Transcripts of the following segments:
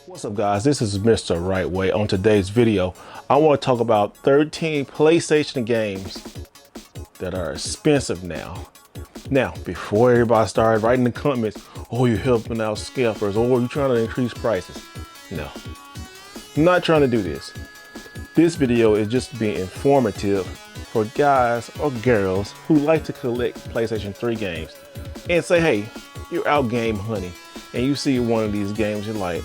What's up guys, this is Mr. Right Way. On today's video, I want to talk about 13 PlayStation games that are expensive now. Now, before everybody started writing in the comments, oh, you're helping out scalpers, or you're trying to increase prices. No, I'm not trying to do this. This video is just to be informative for guys or girls who like to collect PlayStation 3 games and say, hey, you're out game hunting and you see one of these games, you're like,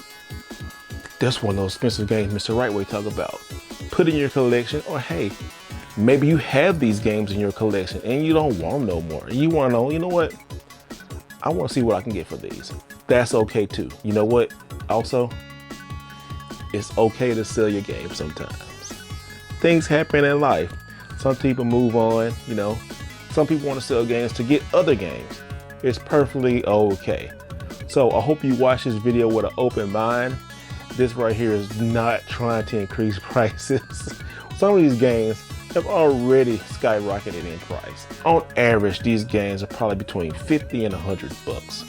that's one of those expensive games Mr. Right Way talk about. Put in your collection, or hey, maybe you have these games in your collection and you don't want them no more. You want to know, you know what? I want to see what I can get for these. That's okay too. You know what? Also, it's okay to sell your game sometimes. Things happen in life. Some people move on, you know. Some people want to sell games to get other games. It's perfectly okay. So I hope you watch this video with an open mind. This right here is not trying to increase prices. Some of these games have already skyrocketed in price. On average, these games are probably between 50 and 100 bucks.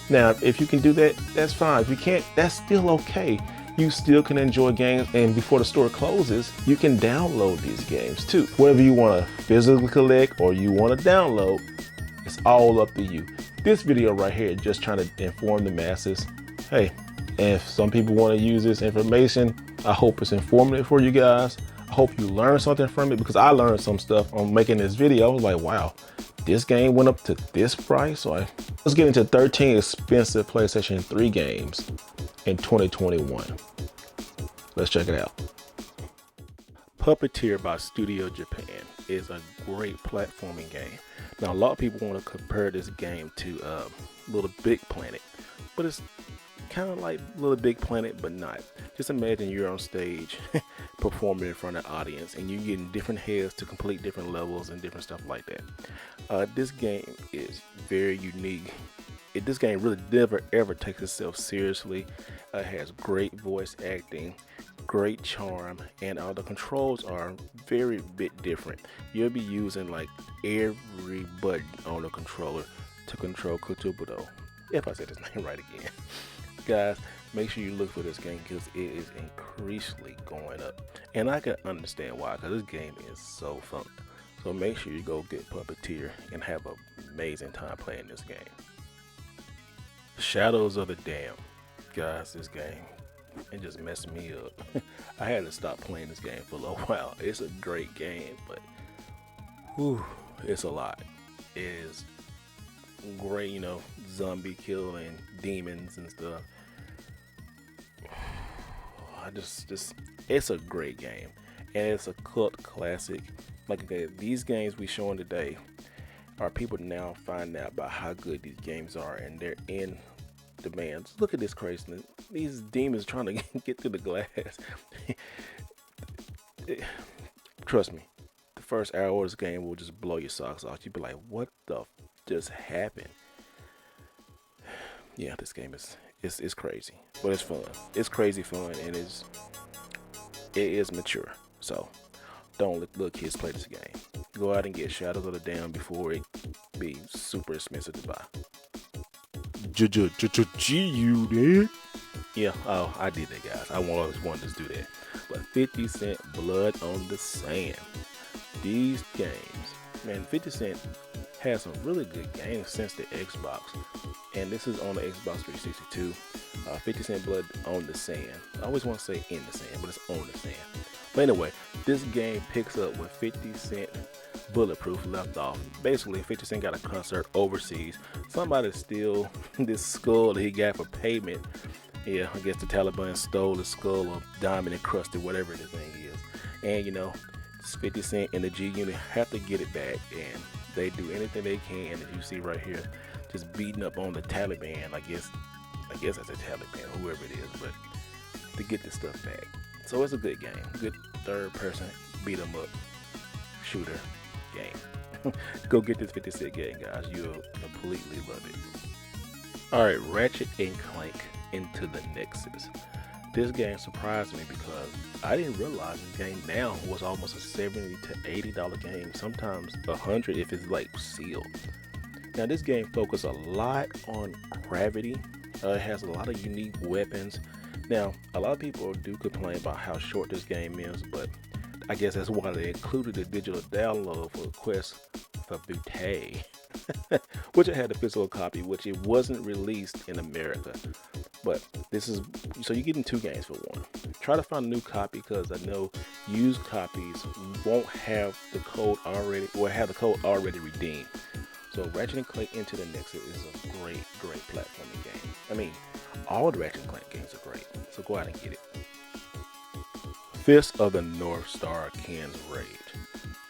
Now, if you can do that, that's fine. If you can't, that's still okay. You still can enjoy games, and before the store closes, you can download these games too. Whether you want to physically collect or you want to download, it's all up to you. This video right here is just trying to inform the masses. Hey, if some people want to use this information, I hope it's informative for you guys. I hope you learn something from it, because I learned some stuff on making this video. I was like, wow, this game went up to this price. So let's get into 13 expensive PlayStation 3 games in 2021. Let's check it out. Puppeteer by Studio Japan is a great platforming game. Now, a lot of people want to compare this game to Little Big Planet, but it's kind of like Little Big Planet, but not. Just imagine you're on stage performing in front of an audience and you're getting different heads to complete different levels and different stuff like that. This game is very unique. This game really never ever takes itself seriously. It has great voice acting, great charm, and the controls are very bit different. You'll be using like every button on the controller to control Kutubudo, if I said his name right again. Guys, make sure you look for this game because it is increasingly going up, and I can understand why, because this game is so fun. So make sure you go get Puppeteer and have an amazing time playing this game. Shadows of the Dam. Guys, this game, it just messed me up. I had to stop playing this game for a little while. It's a great game, but whew, it's a lot. It is great, you know, zombie killing, demons and stuff. It's a great game, and it's a cult classic. Like, okay, these games we showing today are people now finding out about how good these games are, and they're in demand. Look at this craziness. These demons trying to get through the glass. Trust me, the first hour of this game will just blow your socks off. You'll be like, what the just happened? Yeah, this game is crazy, but it's fun. It's crazy fun, and it is mature. So don't let little kids play this game. Go out and get Shadows of the Dam before it be super expensive to buy. You did? Yeah, oh, I did that, guys. I always wanted to do that. But 50 Cent Blood on the Sand. These games, man, 50 Cent has some really good games since the Xbox, and this is on the Xbox 360 50 Cent Blood on the Sand. I always want to say in the sand, but it's on the sand. But anyway, this game picks up with 50 Cent Bulletproof left off. Basically, 50 Cent got a concert overseas. Somebody steal this skull that he got for payment. Yeah, I guess the Taliban stole the skull of diamond encrusted, whatever the thing is. And you know, 50 Cent and the G Unit have to get it back, and they do anything they can. As you see right here, just beating up on the Taliban. I guess that's a Taliban, whoever it is, but to get this stuff back. So it's a good game, good third person beat 'em up shooter game. Go get this 50 Cent game, guys. You'll completely love it. All right, Ratchet and Clank Into the Nexus. This game surprised me because I didn't realize this game now was almost a $70 to $80 game, sometimes $100 if it's like sealed. Now this game focuses a lot on gravity. It has a lot of unique weapons, Now, a lot of people do complain about how short this game is, but I guess that's why they included the digital download for Quest for PUPPETEER, which I had a physical copy, which it wasn't released in America. But this is, so you're getting 2 games for 1. Try to find a new copy, because I know used copies won't have the code already, or have the code already redeemed. So Ratchet & Clank Into the Nexus is a great platforming game. I mean, all the Ratchet & Clank games are great, so go out and get it. Fist of the North Star Ken's Raid.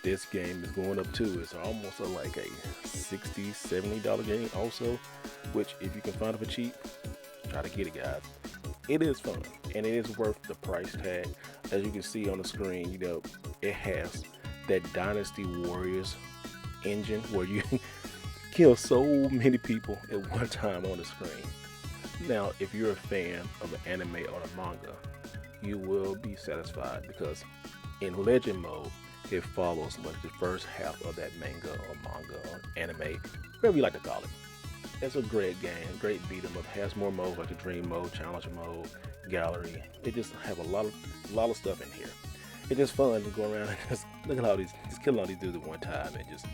This game is going up too. It's almost like a $60, $70 game also, which if you can find it for cheap, try to get it, guys. It is fun, and it is worth the price tag. As you can see on the screen, you know, it has that Dynasty Warriors engine where you kill so many people at one time on the screen. Now, if you're a fan of the anime or the manga, you will be satisfied, because in Legend mode, it follows like the first half of that manga or manga or anime, whatever you like to call it. It's a great game, great beat 'em up. Has more modes like the Dream mode, Challenge mode, Gallery. It just have a lot of stuff in here. It's just fun to go around and just look at all these, just killing all these dudes at one time and just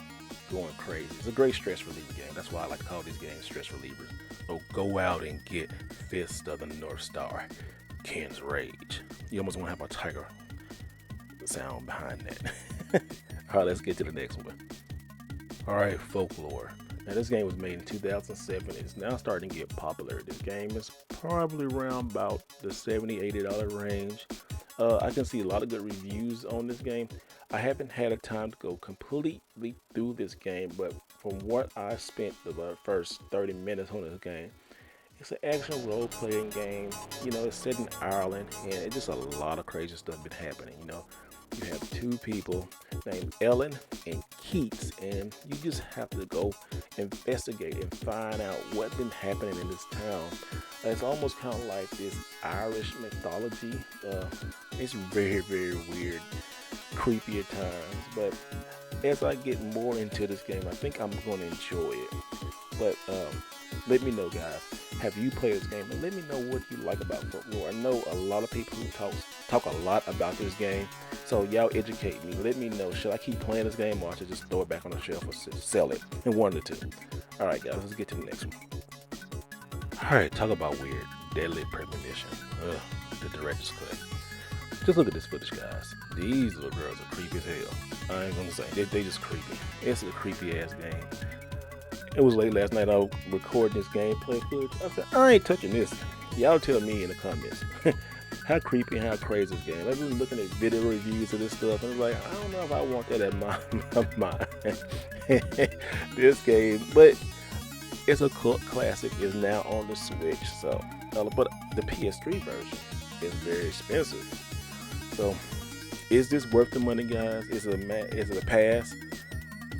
going crazy. It's a great stress reliever game. That's why I like to call these games stress relievers. So go out and get Fist of the North Star, Ken's Rage. You almost want to have a tiger sound behind that. All right, let's get to the next one. All right, Folklore. Now this game was made in 2007. It's now starting to get popular. This game is probably around about the $70, $80 range. I can see a lot of good reviews on this game. I haven't had a time to go completely through this game, but from what I spent the first 30 minutes on this game, it's an action role-playing game. You know, it's set in Ireland, and it's just a lot of crazy stuff been happening. You know, you have 2 people named Ellen and Keats, and you just have to go investigate and find out what's been happening in this town. It's almost kind of like this Irish mythology. It's very, very weird, creepy at times, but as I get more into this game, I think I'm going to enjoy it. But let me know, guys, have you played this game? And let me know what you like about Folklore. I know a lot of people who talk a lot about this game, so y'all educate me. Let me know, should I keep playing this game, or I should just throw it back on the shelf or sell it? And one of the 2. All right, guys, let's get to the next one. All right, talk about weird, deadly premonition. The director's cut. Just look at this footage, guys. These little girls are creepy as hell. I ain't gonna say, they just creepy. It's a creepy ass game. It was late last night. I was recording this gameplay footage. I said, I ain't touching this. Y'all tell me in the comments how creepy and how crazy this game. I've been looking at video reviews of this stuff, and I'm like, I don't know if I want that at my this game, but it's a cult classic. It's now on the Switch, so but the PS3 version is very expensive. So, is this worth the money, guys? Is it a pass,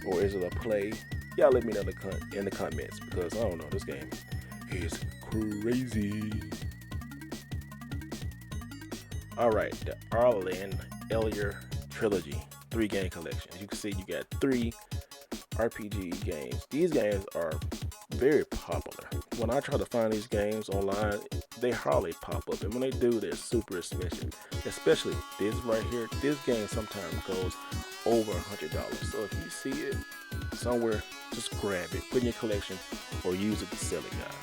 or is it a play? Y'all let me know in the comments, because I don't know, this game is crazy. All right, the ARLAND TRILOGY 3-game collection. As you can see, you got 3 RPG games. These games are very popular. When I try to find these games online, they hardly pop up, and when they do, they're super expensive. Especially this right here. This game sometimes goes over $100. So if you see it somewhere, just grab it, put in your collection, or use it to sell it, guys.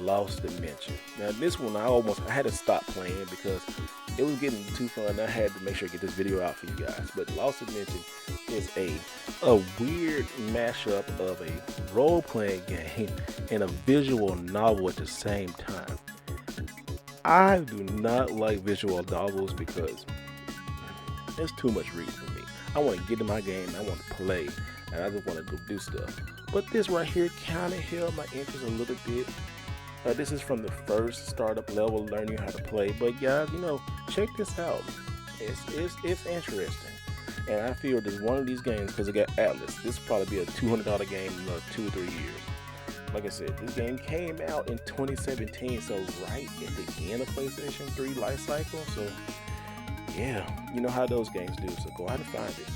Lost Dimension. Now this one, I had to stop playing because it was getting too fun. I had to make sure to get this video out for you guys. But Lost Dimension is a weird mashup of a role-playing game and a visual novel at the same time. I do not like visual novels because it's too much reading for me. I want to get in my game, I want to play, and I just want to go do stuff. But this right here kind of held my interest a little bit. This is from the first startup level, learning how to play. But guys, you know, check this out. It's interesting, and I feel that one of these games, because it got Atlas, this will probably be a $200 game in another 2 or 3 years. Like I said, this game came out in 2017, so right at the end of PlayStation 3 life cycle. So yeah, you know how those games do. So go out and find it.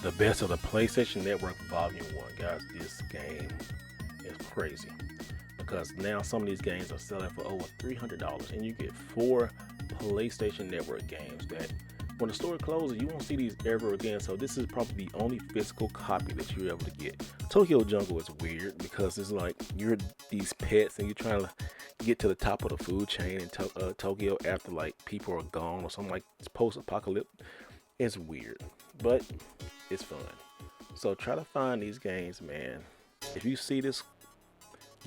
The Best of the PlayStation Network Volume 1, guys. This game is crazy. because now some of these games are selling for over $300, and you get 4 PlayStation Network games that when the store closes, you won't see these ever again. So this is probably the only physical copy that you're able to get. Tokyo Jungle is weird because it's like you're these pets and you're trying to get to the top of the food chain in Tokyo after like people are gone or something, like it's post-apocalypse. It's weird, but it's fun. So try to find these games, man. If you see this,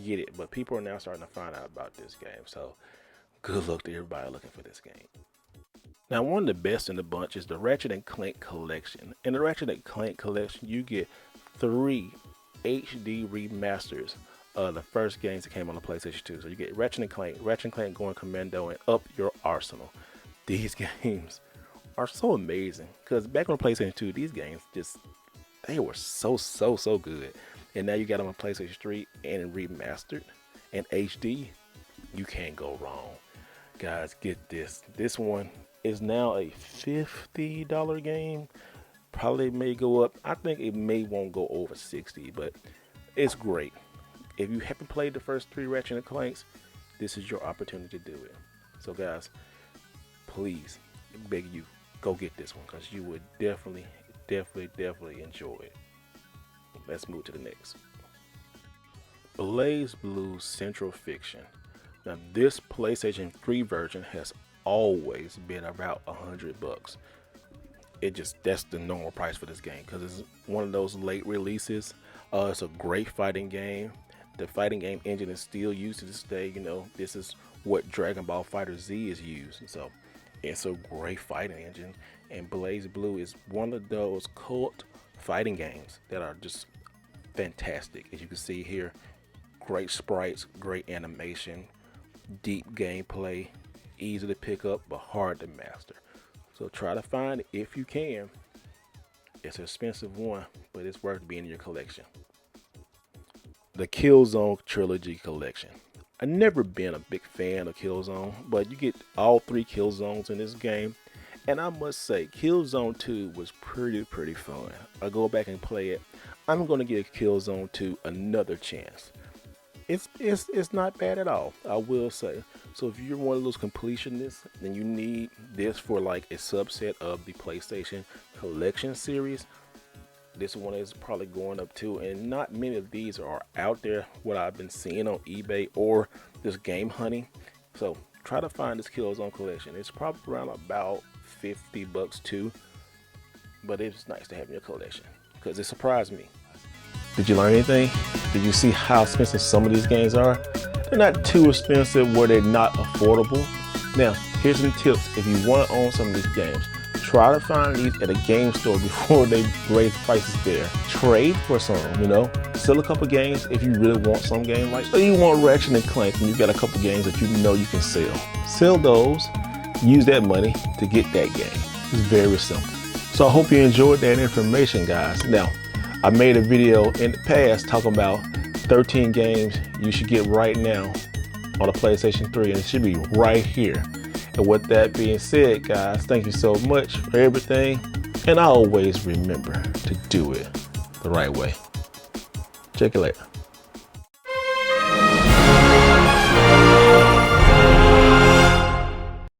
get it. But people are now starting to find out about this game. So good luck to everybody looking for this game. Now, one of the best in the bunch is the Ratchet and Clank collection. In the Ratchet and Clank collection, you get 3 HD remasters of the first games that came on the PlayStation 2. So you get Ratchet and Clank Going Commando, and Up Your Arsenal. These games are so amazing because back on PlayStation 2, these games they were so good. And now you got them on PlayStation 3 and remastered and HD. You can't go wrong. Guys, get this. This one is now a $50 game. Probably may go up. I think it won't go over 60, but it's great. If you haven't played the first 3 Ratchet and Clanks, this is your opportunity to do it. So guys, please, I beg you, go get this one because you would definitely enjoy it. Let's move to the next. BLAZBLUE Central Fiction. Now this PlayStation 3 version has always been about $100. That's the normal price for this game because it's one of those late releases. It's a great fighting game. The fighting game engine is still used to this day. You know, this is what Dragon Ball FighterZ is used. So it's a great fighting engine, and BLAZBLUE is one of those cult fighting games that are just fantastic. As you can see here, great sprites, great animation, deep gameplay, easy to pick up but hard to master. So try to find it if you can. It's an expensive one, but it's worth being in your collection. The Killzone Trilogy Collection. I've never been a big fan of Killzone, but you get all 3 Killzones in this game, and I must say Killzone 2 was pretty fun. I'll go back and play it. I'm going to give Killzone 2 another chance. It's not bad at all, I will say. So if you're one of those completionists, then you need this for like a subset of the PlayStation Collection series. This one is probably going up too, and not many of these are out there what I've been seeing on eBay or just game hunting. So try to find this Killzone collection. It's probably around about $50 too, but it's nice to have in your collection because it surprised me. Did you learn anything? Did you see how expensive some of these games are? They're not too expensive where they're not affordable. Now, here's some tips if you want to own some of these games. Try to find these at a game store before they raise prices there. Trade for some, you know. Sell a couple games if you really want some game. Like, say you want Ratchet and Clank and you got a couple games that you know you can sell. Sell those, use that money to get that game. It's very simple. So I hope you enjoyed that information, guys. Now, I made a video in the past talking about 13 games you should get right now on a PlayStation 3, and it should be right here. And with that being said, guys, thank you so much for everything, and I always remember to do it the right way. Check you later.